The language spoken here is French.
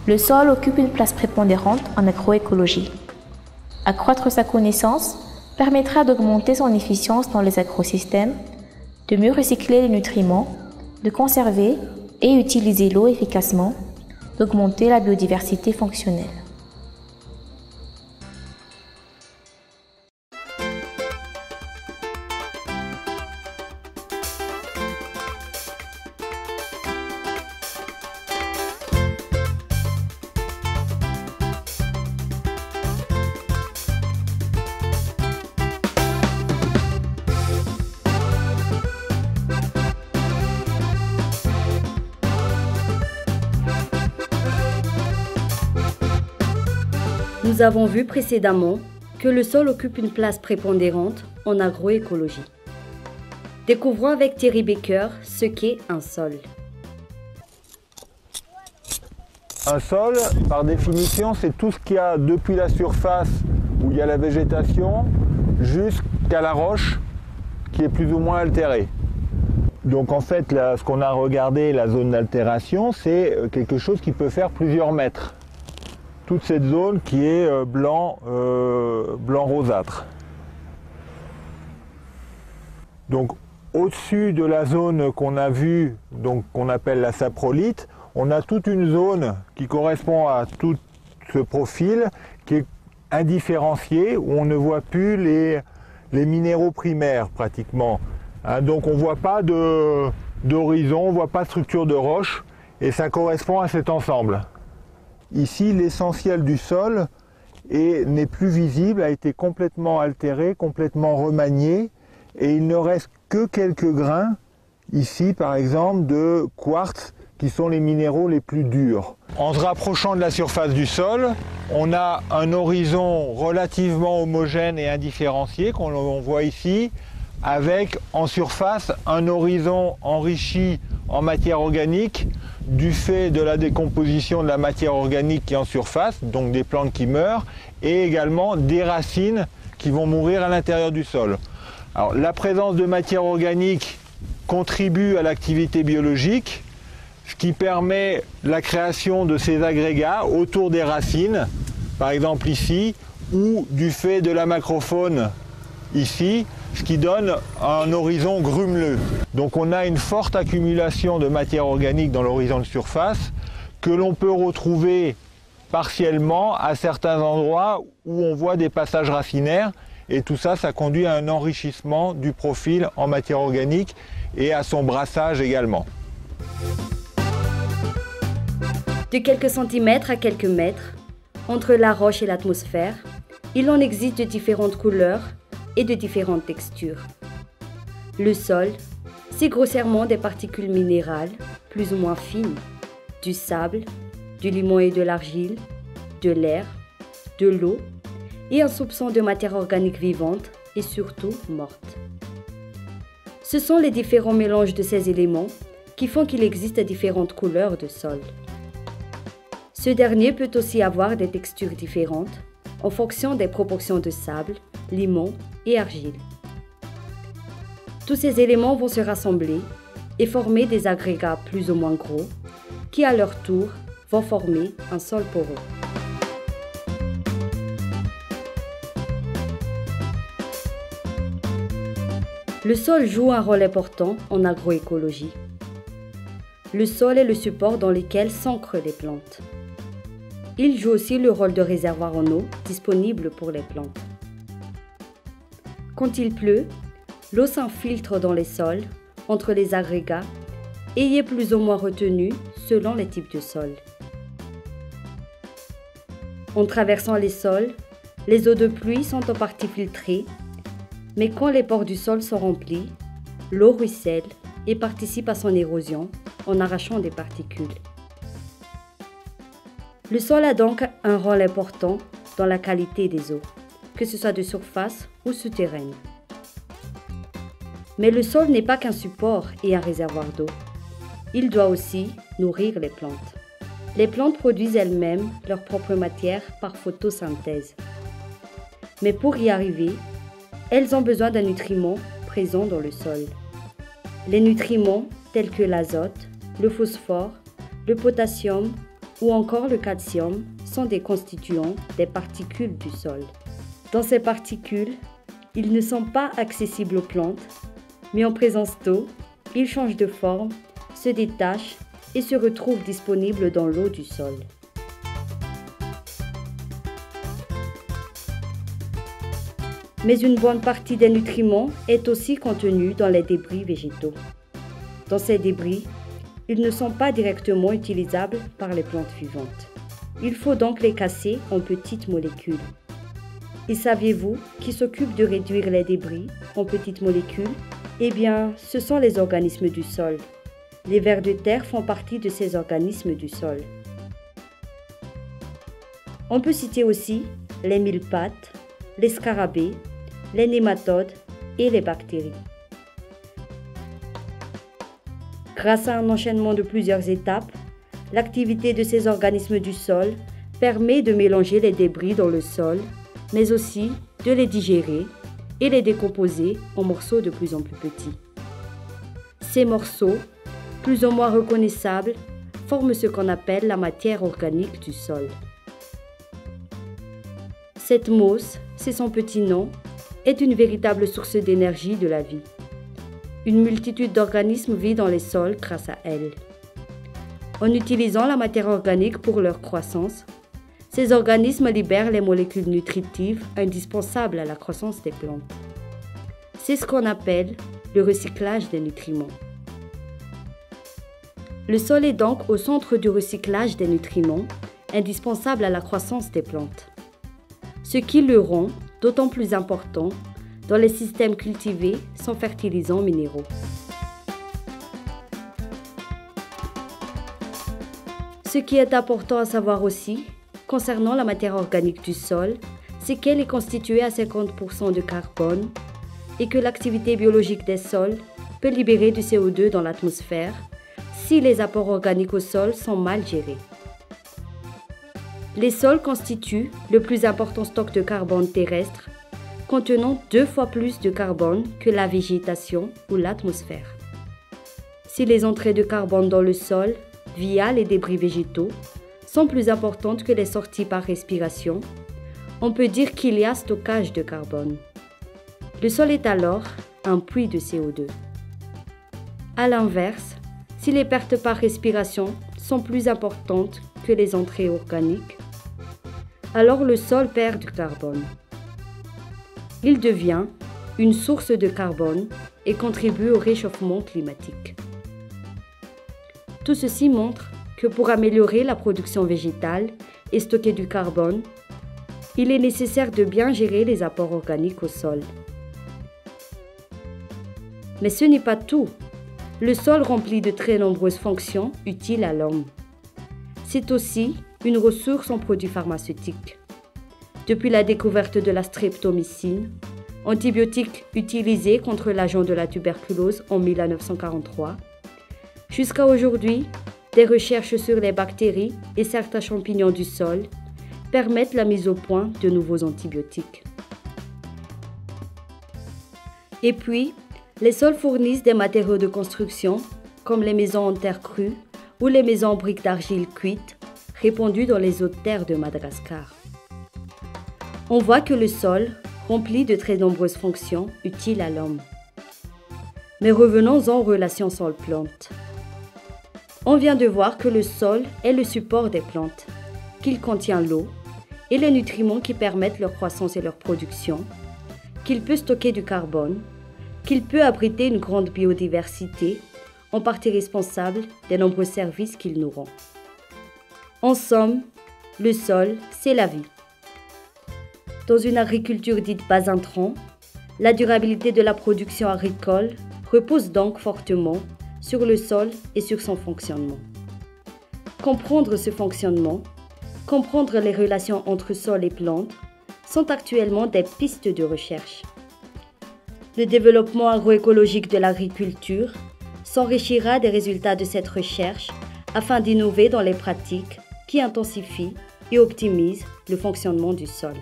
Le sol occupe une place prépondérante en agroécologie. Accroître sa connaissance permettra d'augmenter son efficience dans les agrosystèmes, de mieux recycler les nutriments, de conserver et utiliser l'eau efficacement, d'augmenter la biodiversité fonctionnelle. Nous avons vu précédemment que le sol occupe une place prépondérante en agroécologie. Découvrons avec Thierry Baker ce qu'est un sol. Un sol, par définition, c'est tout ce qu'il y a depuis la surface où il y a la végétation jusqu'à la roche qui est plus ou moins altérée. Donc en fait, là, ce qu'on a regardé, la zone d'altération, c'est quelque chose qui peut faire plusieurs mètres. Toute cette zone qui est blanc rosâtre. Donc au-dessus de la zone qu'on a vue, donc qu'on appelle la saprolite, on a toute une zone qui correspond à tout ce profil qui est indifférencié, où on ne voit plus les minéraux primaires pratiquement. Hein, donc on ne voit pas d'horizon, on ne voit pas de structure de roche, et ça correspond à cet ensemble. Ici, l'essentiel du sol n'est plus visible, a été complètement altéré, complètement remanié, et il ne reste que quelques grains, ici par exemple, de quartz, qui sont les minéraux les plus durs. En se rapprochant de la surface du sol, on a un horizon relativement homogène et indifférencié, qu'on voit ici, avec en surface un horizon enrichi en matière organique, du fait de la décomposition de la matière organique qui est en surface, donc des plantes qui meurent, et également des racines qui vont mourir à l'intérieur du sol. Alors, la présence de matière organique contribue à l'activité biologique, ce qui permet la création de ces agrégats autour des racines, par exemple ici, ou du fait de la macrofaune ici, ce qui donne un horizon grumeleux. Donc on a une forte accumulation de matière organique dans l'horizon de surface que l'on peut retrouver partiellement à certains endroits où on voit des passages racinaires, et tout ça, ça conduit à un enrichissement du profil en matière organique et à son brassage également. De quelques centimètres à quelques mètres, entre la roche et l'atmosphère, il en existe de différentes couleurs et de différentes textures. Le sol, c'est grossièrement des particules minérales, plus ou moins fines, du sable, du limon et de l'argile, de l'air, de l'eau et un soupçon de matière organique vivante et surtout morte. Ce sont les différents mélanges de ces éléments qui font qu'il existe différentes couleurs de sol. Ce dernier peut aussi avoir des textures différentes en fonction des proportions de sable, limon et argile. Tous ces éléments vont se rassembler et former des agrégats plus ou moins gros qui à leur tour vont former un sol poreux. Le sol joue un rôle important en agroécologie. Le sol est le support dans lequel s'ancrent les plantes. Il joue aussi le rôle de réservoir en eau disponible pour les plantes. Quand il pleut, l'eau s'infiltre dans les sols, entre les agrégats, et y est plus ou moins retenue selon les types de sols. En traversant les sols, les eaux de pluie sont en partie filtrées, mais quand les pores du sol sont remplis, l'eau ruisselle et participe à son érosion en arrachant des particules. Le sol a donc un rôle important dans la qualité des eaux, que ce soit de surface ou souterraine. Mais le sol n'est pas qu'un support et un réservoir d'eau. Il doit aussi nourrir les plantes. Les plantes produisent elles-mêmes leur propre matière par photosynthèse. Mais pour y arriver, elles ont besoin d'un nutriment présent dans le sol. Les nutriments tels que l'azote, le phosphore, le potassium, ou encore le calcium sont des constituants des particules du sol. Dans ces particules, ils ne sont pas accessibles aux plantes, mais en présence d'eau, ils changent de forme, se détachent et se retrouvent disponibles dans l'eau du sol. Mais une bonne partie des nutriments est aussi contenue dans les débris végétaux. Dans ces débris, ils ne sont pas directement utilisables par les plantes vivantes. Il faut donc les casser en petites molécules. Et saviez-vous qui s'occupe de réduire les débris en petites molécules? Eh bien, ce sont les organismes du sol. Les vers de terre font partie de ces organismes du sol. On peut citer aussi les mille-pattes, les scarabées, les nématodes et les bactéries. Grâce à un enchaînement de plusieurs étapes, l'activité de ces organismes du sol permet de mélanger les débris dans le sol, mais aussi de les digérer et les décomposer en morceaux de plus en plus petits. Ces morceaux, plus ou moins reconnaissables, forment ce qu'on appelle la matière organique du sol. Cette mousse, c'est son petit nom, est une véritable source d'énergie de la vie. Une multitude d'organismes vit dans les sols grâce à elle. En utilisant la matière organique pour leur croissance, ces organismes libèrent les molécules nutritives indispensables à la croissance des plantes. C'est ce qu'on appelle le recyclage des nutriments. Le sol est donc au centre du recyclage des nutriments, indispensables à la croissance des plantes. Ce qui le rend d'autant plus important dans les systèmes cultivés sans fertilisants minéraux. Ce qui est important à savoir aussi, concernant la matière organique du sol, c'est qu'elle est constituée à 50% de carbone et que l'activité biologique des sols peut libérer du CO2 dans l'atmosphère si les apports organiques au sol sont mal gérés. Les sols constituent le plus important stock de carbone terrestre, contenant 2 fois plus de carbone que la végétation ou l'atmosphère. Si les entrées de carbone dans le sol, via les débris végétaux, sont plus importantes que les sorties par respiration, on peut dire qu'il y a stockage de carbone. Le sol est alors un puits de CO2. À l'inverse, si les pertes par respiration sont plus importantes que les entrées organiques, alors le sol perd du carbone. Il devient une source de carbone et contribue au réchauffement climatique. Tout ceci montre que pour améliorer la production végétale et stocker du carbone, il est nécessaire de bien gérer les apports organiques au sol. Mais ce n'est pas tout. Le sol remplit de très nombreuses fonctions utiles à l'homme. C'est aussi une ressource en produits pharmaceutiques. Depuis la découverte de la streptomycine, antibiotique utilisé contre l'agent de la tuberculose en 1943, jusqu'à aujourd'hui, des recherches sur les bactéries et certains champignons du sol permettent la mise au point de nouveaux antibiotiques. Et puis, les sols fournissent des matériaux de construction, comme les maisons en terre crue ou les maisons en briques d'argile cuites, répandues dans les eaux de terre de Madagascar. On voit que le sol remplit de très nombreuses fonctions utiles à l'homme. Mais revenons en relation sol-plante. On vient de voir que le sol est le support des plantes, qu'il contient l'eau et les nutriments qui permettent leur croissance et leur production, qu'il peut stocker du carbone, qu'il peut abriter une grande biodiversité, en partie responsable des nombreux services qu'il nous rend. En somme, le sol, c'est la vie. Dans une agriculture dite bas intrant, la durabilité de la production agricole repose donc fortement sur le sol et sur son fonctionnement. Comprendre ce fonctionnement, comprendre les relations entre sol et plantes, sont actuellement des pistes de recherche. Le développement agroécologique de l'agriculture s'enrichira des résultats de cette recherche afin d'innover dans les pratiques qui intensifient et optimisent le fonctionnement du sol.